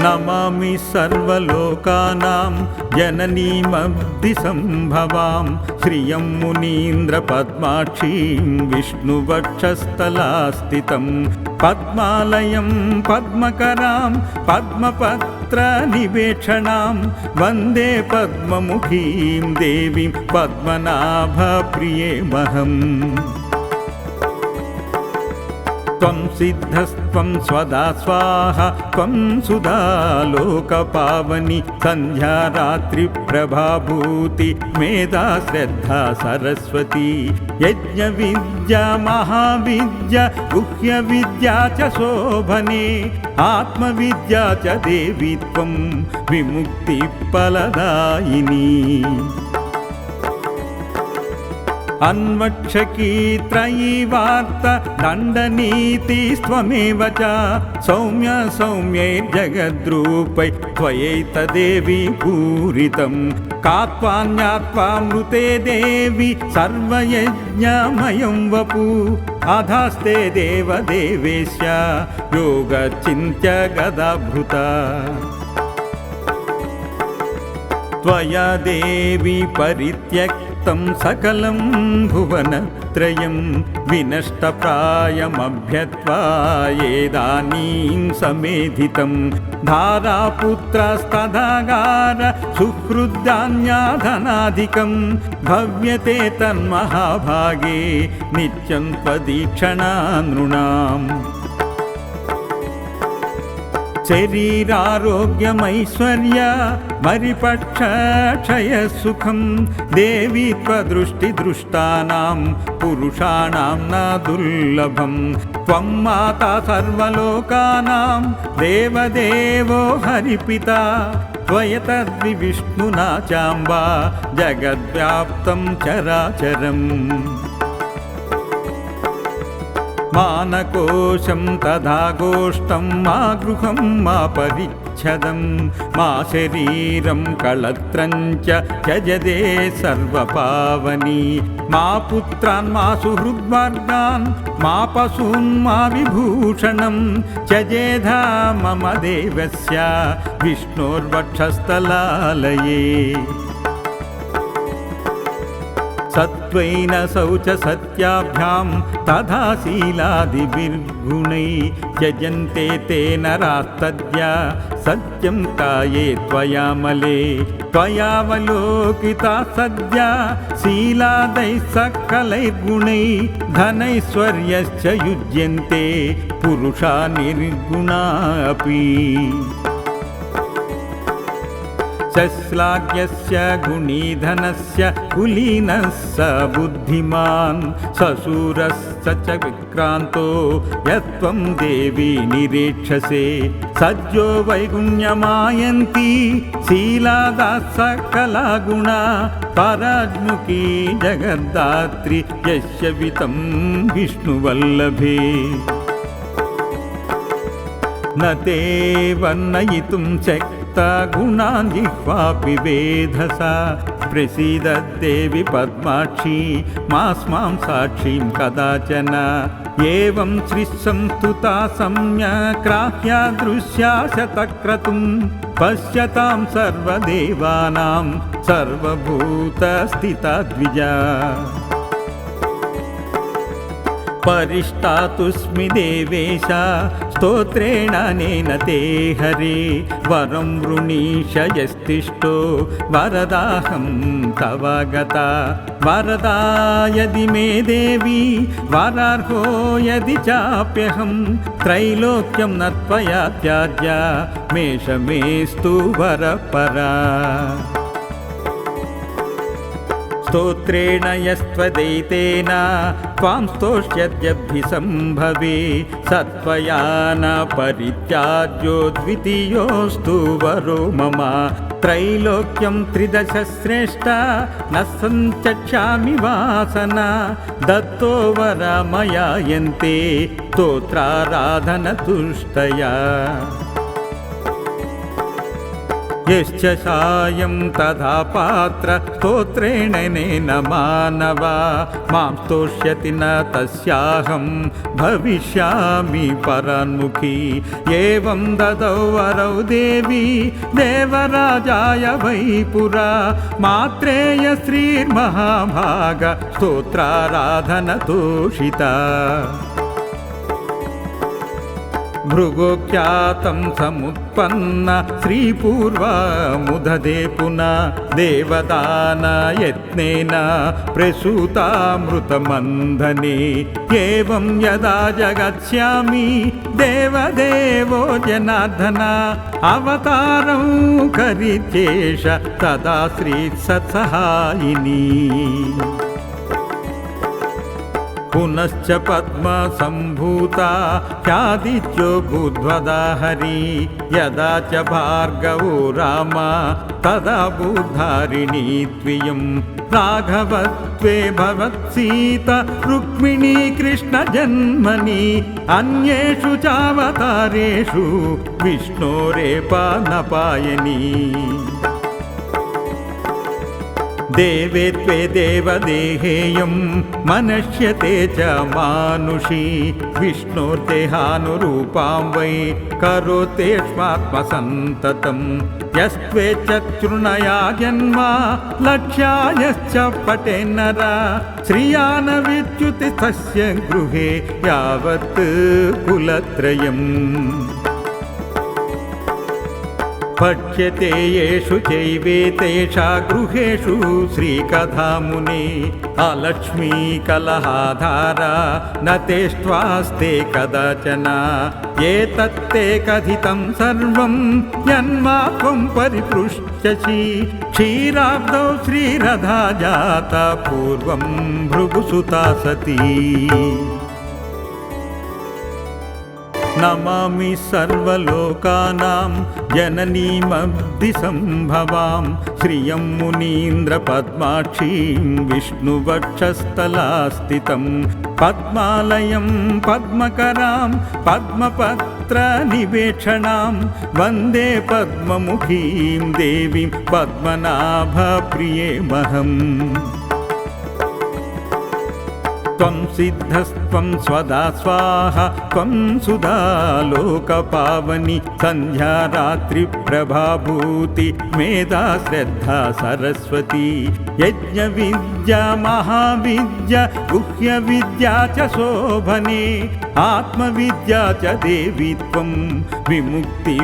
नमामि सर्वलोकानां जननीमब्धिसम्भवां श्रियं मुनीन्द्रपद्माक्षीं विष्णुवक्षस्थलास्थितं पद्मालयं पद्मकरां पद्मपत्रनिवेक्षणां वन्दे पद्ममुखीं देवीं पद्मनाभप्रियेमहम्। त्वं सिद्धस्त्वं स्वदा स्वाहा त्वं सुधा लोकपावनी संध्या रात्रिप्रभाभूति मेधा श्रद्धा सरस्वती यज्ञविद्या महाविद्या गुह्यविद्या च शोभने आत्मविद्या च देवी त्वं विमुक्तिफलदायिनी। अन्वक्षकी त्रयीवार्ता दण्डनीतिस्त्वमेव च सौम्य सौम्यैर्जगद्रूपै त्वयैतदेवी पूरितं कात्वान्यात्वामृते देवी सर्वयज्ञमयं वपु अधास्ते देवदेवेश योगचिन्त्य गदाभृता। त्वया देवी परित्यक्तं सकलं भुवनत्रयं विनष्टप्रायमभ्यत्वा येदानीं समेधितं धारापुत्रस्तदागार सुहृद्धान्याधनाधिकं भव्यते तन्महाभागे नित्यं त्वदीक्षणा नृणाम्। शरीरारोग्यमैश्वर्य परिपक्षक्षयसुखं देवी त्वदृष्टिदृष्टानां पुरुषाणां न दुर्लभं त्वं माता सर्वलोकानां देवदेवो हरिपिता त्वयतद्विष्णुना चाम्बा जगद्व्याप्तं चराचरम्। मानकोशं तथा गोष्ठं मा गृहं मा परिच्छदं मा शरीरं कळत्रं च त्यजदे सर्वपावनी मा पुत्रान् मा सुहृद्वर्गान् मा पशून् मा विभूषणं त्यजेधा मम देवस्य विष्णोर्वक्षस्थलालये। सत्त्वेन शौच सत्याभ्यां तथा शीलादिभिर्गुणै यजन्ते ते नरास्तद्या सत्यं काये त्वयामले त्वयावलोकिता सद्या शीलादैः सकलैर्गुणैः धनैश्वर्यश्च युज्यन्ते पुरुषा निर्गुणा अपि। श्लाघ्यस्य गुणीधनस्य कुलीनः स बुद्धिमान् सशूरश्च च विक्रान्तो यत्त्वं देवी निरीक्षसे सज्जो वैगुण्यमायन्ती शीलादाः सकला गुणा पराज्मुखी जगद्धात्री यस्य वितं विष्णुवल्लभे। न ते वर्णयितुं शक्ता गुणान् जिह्वापि वेधसा प्रसीदद्देवि पद्माक्षी मास्मां साक्षीं कदाचन। एवं श्रीसंस्तुता सम्यक्राह्या दृश्या शतक्रतुं पश्यतां सर्वदेवानां सर्वभूतस्थिता द्विजा। परिष्टातुस्मि देवेश स्तोत्रेण अनेन ते हरे वरं वृणीष यस्तिष्ठो वरदाहं तव गता। वरदा यदि मे देवी वरार्हो यदि चाप्यहं त्रैलोक्यं न त्वया त्याज्या मेषमेस्तु वरपरा। स्तोत्रेण यस्त्वदैतेन त्वां स्तोष्यद्यभिसम्भवे सत्त्वया न परित्याज्यो द्वितीयोऽस्तु वरो मम। त्रैलोक्यं त्रिदशश्रेष्ठ न सञ्चक्षामि वासना दत्तो वर मया यन्ते स्तोत्राराधनतुष्टया। यश्च सायं तथा पात्र स्तोत्रेणेन मानव मां स्तोष्यति न तस्याहं भविष्यामि परान्मुखी एवं ददौ वरौ देवी देवराजाय वै पुरा मात्रेय श्रीर्महाभाग स्तोत्राराधनतोषिता भृगोख्यातं समुत्पन्न श्रीपूर्वमुदधे पुनः देवदानयत्नेन प्रसूतामृतमन्धने एवं यदा जगत्स्यामि देवदेवो जनार्दन अवतारं करित्येष तदा श्रीसत्सहायिनी पुनश्च पद्मसम्भूता ख्यादित्यो भूद्वदा हरि यदा च भार्गवो राम तदा बुद्धारिणी त्वियं राघवत्वे भवत्सीता रुक्मिणी कृष्णजन्मनि अन्येषु चावतारेषु विष्णोरेपानपायनी देवे त्वे देवदेहेयं मनुष्यते च मानुषी विष्णोर्देहानुरूपां वै करोतेष्वात्मसन्ततं यस्त्वेच्छृणया जन्म लक्ष्यायश्च पटेन्नर श्रिया न विच्युति तस्य गृहे यावत् कुलत्रयम् पठ्यते येषु चैवेतेषा गृहेषु श्रीकथामुने अलक्ष्मी कलहाधारा न तेष्ट्वास्ते कदाचन एतत्ते कथितं सर्वं यन्मा त्वं परिपृच्छसि क्षीराब्धौ श्रीरधा जाता पूर्वं भृगुसुता सती नमामि सर्वलोकानां जननीमब्धिसम्भवां श्रियं मुनीन्द्रपद्माक्षीं विष्णुवक्षस्थलास्थितं पद्मालयं पद्मकरां पद्मपत्रनिवेक्षणां वन्दे पद्ममुखीं देवीं पद्मनाभप्रियेमहम् त्वं सिद्धस्त्वं स्वदा स्वाहा त्वं सुधा लोकपावनी संध्या रात्रिप्रभाभूति मेधा श्रद्धा सरस्वती यज्ञविद्या महाविद्या गुह्यविद्या च शोभने आत्मविद्या च देवी त्वं विमुक्तिफलदायिनी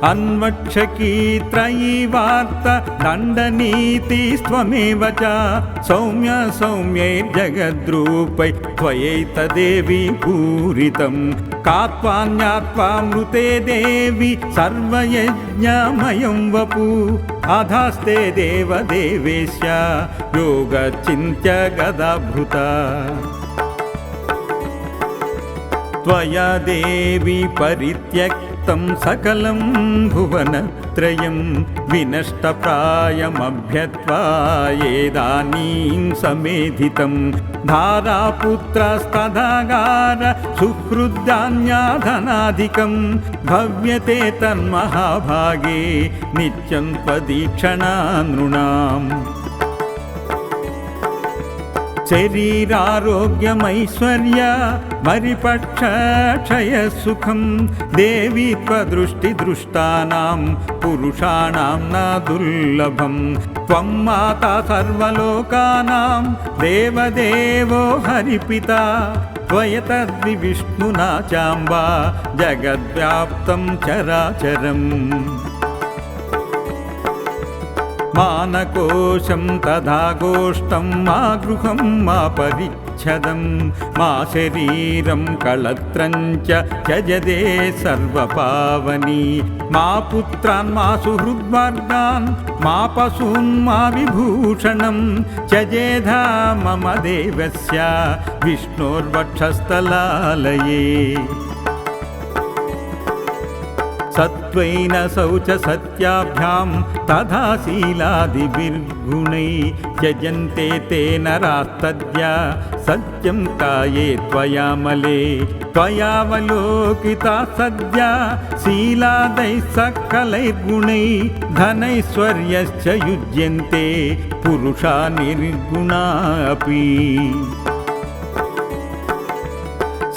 अन्वक्षकी त्रयी वार्ता दण्डनीतिस्त्वमेव च सौम्य सौम्यैर्जगद्रूपै त्वयैतदेवी पूरितं कात्वान्यात्वामृते देवी सर्वयज्ञमयं वपु अधास्ते देवदेवेश्य योगचिन्त्य गदाभृता त्वया देवी परित्यक्तं सकलं भुवनत्रयं विनष्टप्रायमभ्यत्वा येदानीं समेधितं धारापुत्रस्तदागार सुहृद्धान्याधनाधिकं भव्यते तन्महाभागे नित्यं त्वदीक्षणा नृणाम् शरीरारोग्यमैश्वर्य परिपक्षक्षयसुखं देवी त्वदृष्टिदृष्टानां पुरुषाणां न दुर्लभं त्वं माता सर्वलोकानां देवदेवो हरिपिता त्वयतद्विष्णुना चाम्बा जगद्व्याप्तं चराचरम् मानकोशं तथा गोष्ठं मा गृहं मा परिच्छदं मा शरीरं कळत्रं च त्यजते सर्वपावनी मा पुत्रान् मा सुहृद्वर्गान् मा पशून् मा विभूषणं त्यजेधा मम देवस्य विष्णोर्वक्षस्थलालये सत्त्वेन शौच सत्याभ्यां तथा शीलादिभिर्गुणै त्यजन्ते ते नरास्तद्या सत्यं काये त्वयामले त्वयावलोकिता सद्या शीलादैः सकलैर्गुणैः धनैश्वर्यश्च युज्यन्ते पुरुषा निर्गुणा अपि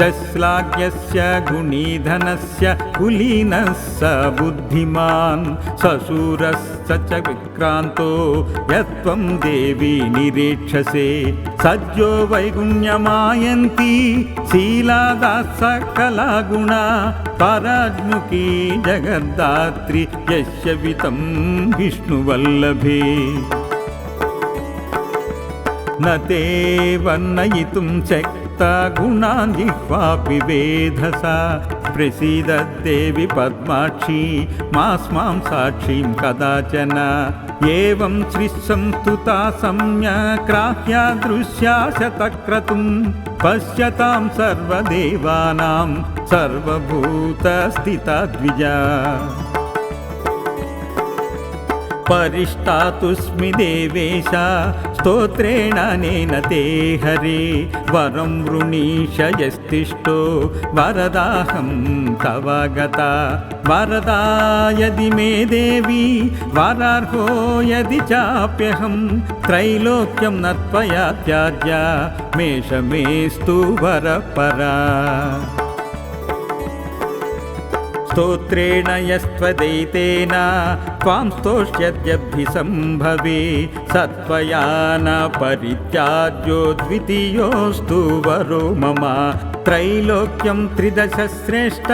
श्लाघ्यस्य गुणीधनस्य कुलीनः स बुद्धिमान् सशूरश्च च विक्रान्तो यत्त्वं देवी निरीक्षसे सज्जो वैगुण्यमायन्ती शीलादाः सकला गुणा पराज्मुखी जगद्धात्री यस्य वितं विष्णुवल्लभे न ते वर्णयितुं शक्ता गुणान् जिह्वापि वेधसा प्रसीदद्देवि पद्माक्षी मास्मां साक्षीं कदाचन एवं श्रीसंस्तुता सम्यक्राह्या दृश्या शतक्रतुं पश्यतां सर्वदेवानां सर्वभूतस्थिता द्विजा परिष्टातुस्मि देवेश स्तोत्रेण अनेन ते हरे वरं वृणीष यस्तिष्ठो वरदाहं तव गता वरदा यदि मे देवी वरार्हो यदि चाप्यहं त्रैलोक्यं न त्वया त्याज्या मेषमेस्तु वरपरा स्तोत्रेण यस्त्वदैतेन त्वां स्तोष्यद्यभिसम्भवे सत्त्वया न परित्याज्यो द्वितीयोऽस्तु वरो मम त्रैलोक्यं त्रिदशश्रेष्ठ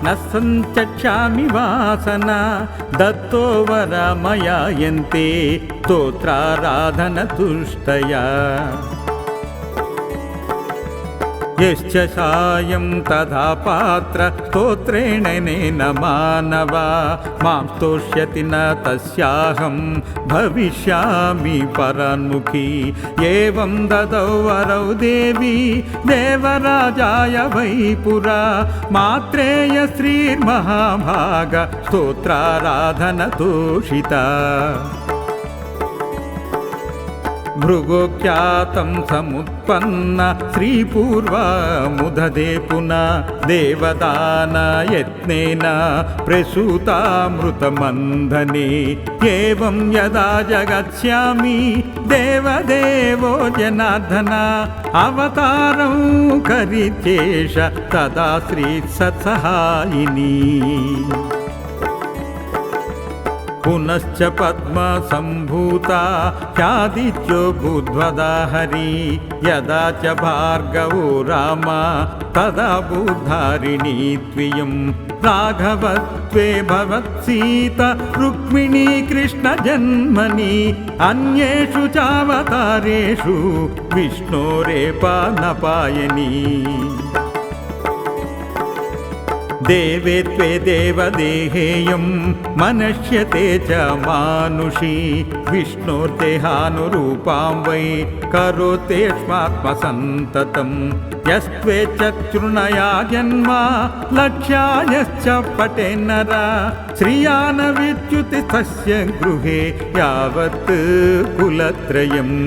न सञ्चक्षामि वासना दत्तो वर मया यन्ते स्तोत्राराधनतुष्टया यश्च सायं तथा पात्र स्तोत्रेणेन मानवा मां स्तोष्यति न तस्याहं भविष्यामि परान्मुखी एवं ददौ वरौ देवी देवराजाय वै पुरा मात्रेय श्रीर्महाभाग स्तोत्राराधनतोषिता भृगोख्यातं समुत्पन्न श्रीपूर्वमुदधे पुनः देवदानयत्नेन प्रसूतामृतमन्धने एवं यदा जगत्स्यामि देवदेवो जनार्दन अवतारं करित्येष तदा श्रीसत्सहायिनी पुनश्च पद्मसम्भूता ह्यादित्यो भूद्वदा हरि यदा च भार्गवो राम तदा भूधारिणी त्वयं राघवत्वे भवत्सीता रुक्मिणी कृष्णजन्मनि अन्येषु चावतारेषु विष्णोरेपानपायनी देवे त्वे देवदेहेयं मनुष्यते च मानुषी विष्णोर्देहानुरूपां वै करोतेष्मात्मसन्ततं यस्त्वेच्छृणया जन्म लक्ष्यायश्च पटेन्नर श्रिया न विद्युति तस्य गृहे यावत् कुलत्रयम्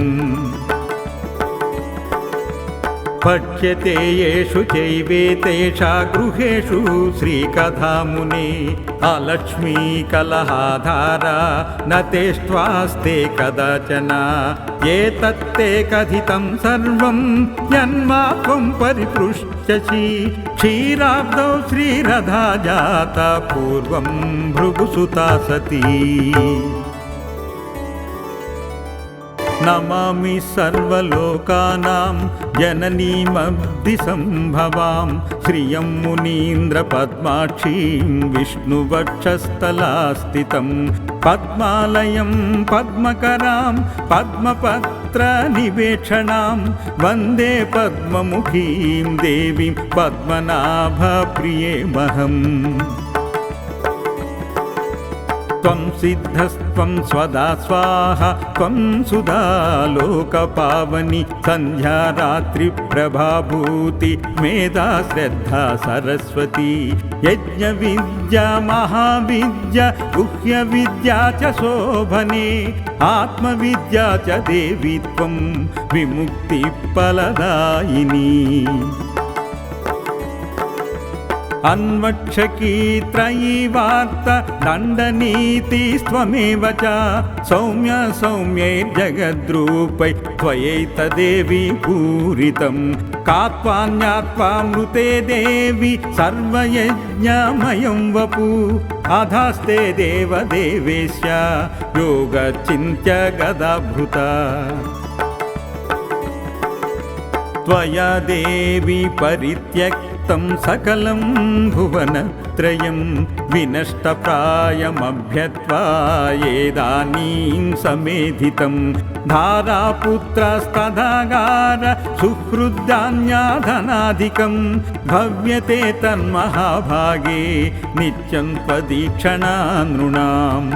पठ्यते येषु चैवेतेषा गृहेषु श्रीकथामुने अलक्ष्मीकलहाधारा न तेष्ट्वास्ते कदाचन एतत्ते कथितं सर्वं यन्मा त्वं परिपृच्छसि क्षीराब्धौ श्रीरधा जाता पूर्वं भृगुसुता सती नमामि सर्वलोकानां जननीमब्धिसम्भवां श्रियं मुनीन्द्रपद्माक्षीं विष्णुवक्षस्थलास्थितं पद्मालयं पद्मकरां पद्मपत्रनिवेक्षणां वन्दे पद्ममुखीं देवीं पद्मनाभप्रियेमहम् त्वं सिद्धस्त्वं स्वदा स्वाहा त्वं सुधा लोकपावनि संध्या रात्रि प्रभाभूति मेधा श्रद्धा सरस्वती यज्ञविद्या महाविद्या गुह्यविद्या च शोभने आत्मविद्या च देवी त्वं विमुक्तिफलदायिनी अन्वक्षकी त्रयीवार्त दण्डनीतिस्त्वमेव च सौम्य सौम्यैर्जगद्रूपै त्वयैतदेवी पूरितं कात्वान्यात्वामृते देवी सर्वयज्ञमयं वपु अधास्ते देवदेवेश्य योगचिन्त्य गदाभृता त्वया देवी परित्यक्तं सकलं भुवनत्रयं विनष्टप्रायमभ्यत्वा येदानीं समेधितं धारापुत्रस्तदागार सुहृद्धान्याधनाधिकं भव्यते तन्महाभागे नित्यं त्वदीक्षणा नृणाम्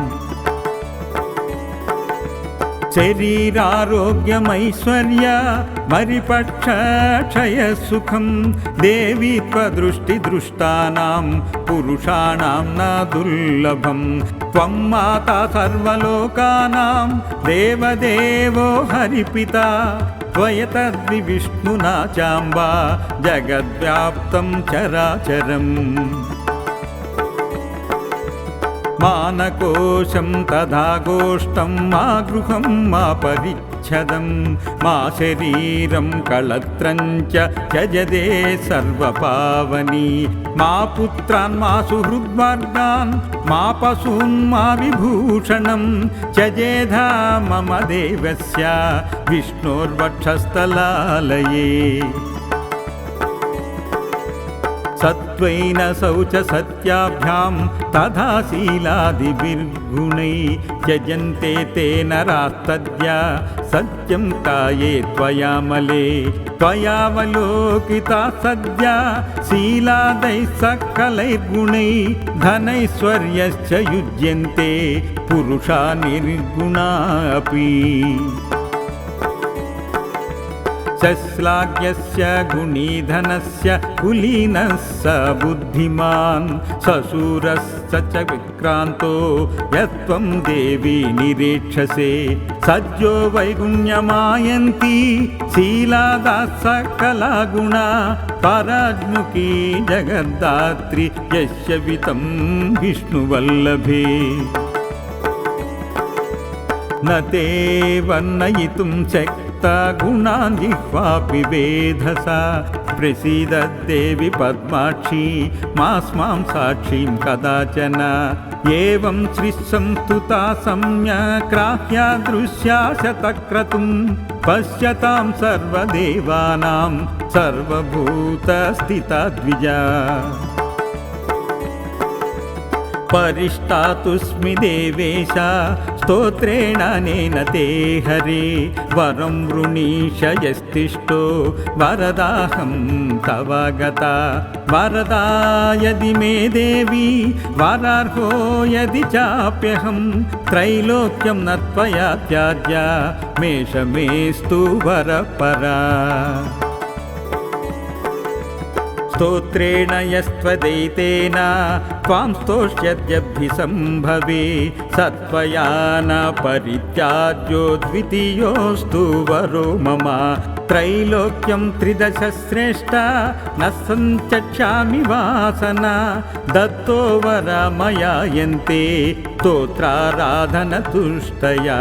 शरीरारोग्यमैश्वर्य मरिपक्षक्षयसुखं देवी त्वदृष्टिदृष्टानां पुरुषाणां न दुर्लभं त्वं माता सर्वलोकानां देवदेवो हरिपिता त्वयतद्विष्णुना चाम्बा जगद्व्याप्तं चराचरम् मानकोशं तथा गोष्ठं मा गृहं मा परिच्छदं मा शरीरं कळत्रं च त्यजदे सर्वपावनी मा पुत्रान् मा सुहृद्वर्गान् मा पशून् मा विभूषणं त्यजेधा मम देवस्य विष्णोर्वक्षस्थलालये सत्त्वेन शौच सत्याभ्यां तथा शीलादिभिर्गुणै त्यजन्ते ते नरास्तद्या सत्यं काये त्वयामले त्वयावलोकिता सद्या शीलादैः सकलैर्गुणैः धनैश्वर्यश्च युज्यन्ते पुरुषा निर्गुणा अपि श्लाघ्यस्य गुणीधनस्य कुलीनः स बुद्धिमान् सशूरश्च च विक्रान्तो यत्त्वं देवी निरीक्षसे सज्जो वैगुण्यमायन्ती शीलादा सकला गुणा पराज्मुखी जगद्धात्री यस्य वितं विष्णुवल्लभे न ते वर्णयितुं गुणान् जिह्वापि वेधसा प्रसीदद्देवि पद्माक्षी मास्मां साक्षीं कदाचन एवं श्रीसंस्तुता सम्यक्राह्या दृश्या शतक्रतुं पश्यतां सर्वदेवानां सर्वभूतस्थिता द्विजा परिष्टातुस्मि देवेश स्तोत्रेण अनेन ते हरे वरं वृणीष यस्तिष्ठो वरदाहं तव गता वरदा यदि मे देवी वरार्हो यदि चाप्यहं त्रैलोक्यं न त्वया त्याज्य मेषमेस्तु वरपरा स्तोत्रेण यस्त्वदैतेन त्वां स्तोष्यद्यभिसम्भवे सत्त्वया न परित्याज्यो द्वितीयोऽस्तु वरो मम त्रैलोक्यं त्रिदशश्रेष्ठ न सञ्चक्ष्यामि वासना दत्तो वर मया यन्ते स्तोत्राराधनतुष्टया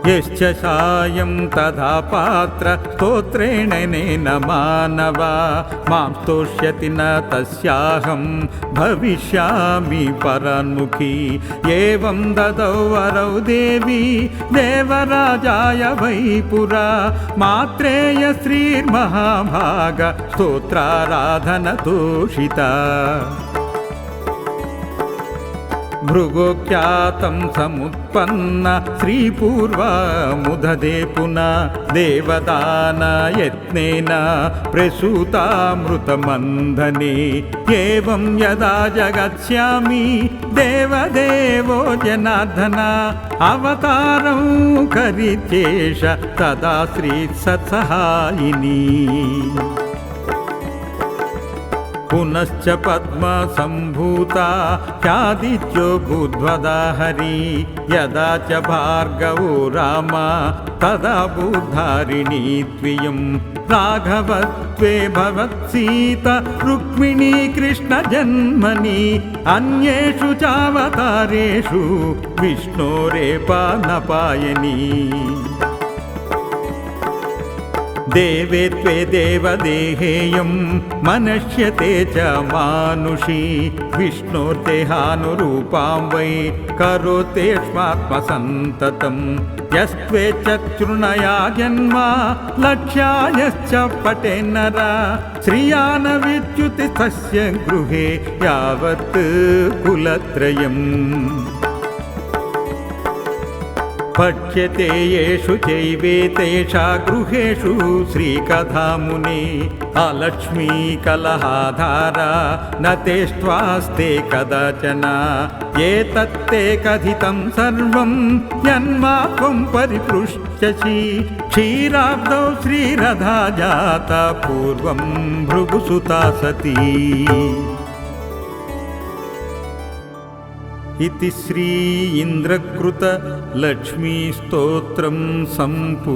यश्च सायं तथा पात्र स्तोत्रेण नेन मानव मां स्तोष्यति न तस्याहं भविष्यामि परान्मुखी एवं ददौ वरौ देवी देवराजाय वै पुरा मात्रेय श्रीर्महाभाग स्तोत्राराधनतोषिता భృగోఖ్యాతం సముత్పన్న శ్రీపూర్వముదదే పునా దేవదాన యత్నేన ప్రసూతామృతమందనే ఏవం యదా జగత్స్యామి దేవదేవో జనార్దన అవతారం కరిచేష తదా శ్రీ సత్సహాయిని పునశ్చ పద్మ సంభూత ఖ్యాదిత్యో భూద్వదా హరి యదా చ భార్గవో రామ తదా బుద్ధారిణీ త్వియం రాఘవత్వే భవత్సీత రుక్మిణీ కృష్ణ జన్మని అన్యేషు చావతారేషు విష్ణోరేపానపాయని దేవే త్వే దేవదేహేయం మనష్యతే చ మానుషీ విష్ణోర్దేహానురూపాం వై కరోతేష్మాత్మసంతతం యస్త్వేచ్చ తృణయా జన్మ లక్ష్యాయశ్చ పటేన్నర శ్రియాన విద్యుతి తస్య గృహే యావత్ కులత్రయం పఠ్యతే యేషు చైవేతేషా గృహేషు శ్రీకథామునే అలక్ష్మీ కలహాధారా నతేష్ట్వాస్తే కదాచన ఏతత్తే కథితం సర్వం యన్మా త్వం పరిపృష్యసి క్షీరాబ్దౌ శ్రీరథా జాత పూర్వం భృగుసుతా సతీ इति श्री इंद्रकृत लक्ष्मी स्तोत्रं संपूर्णम्।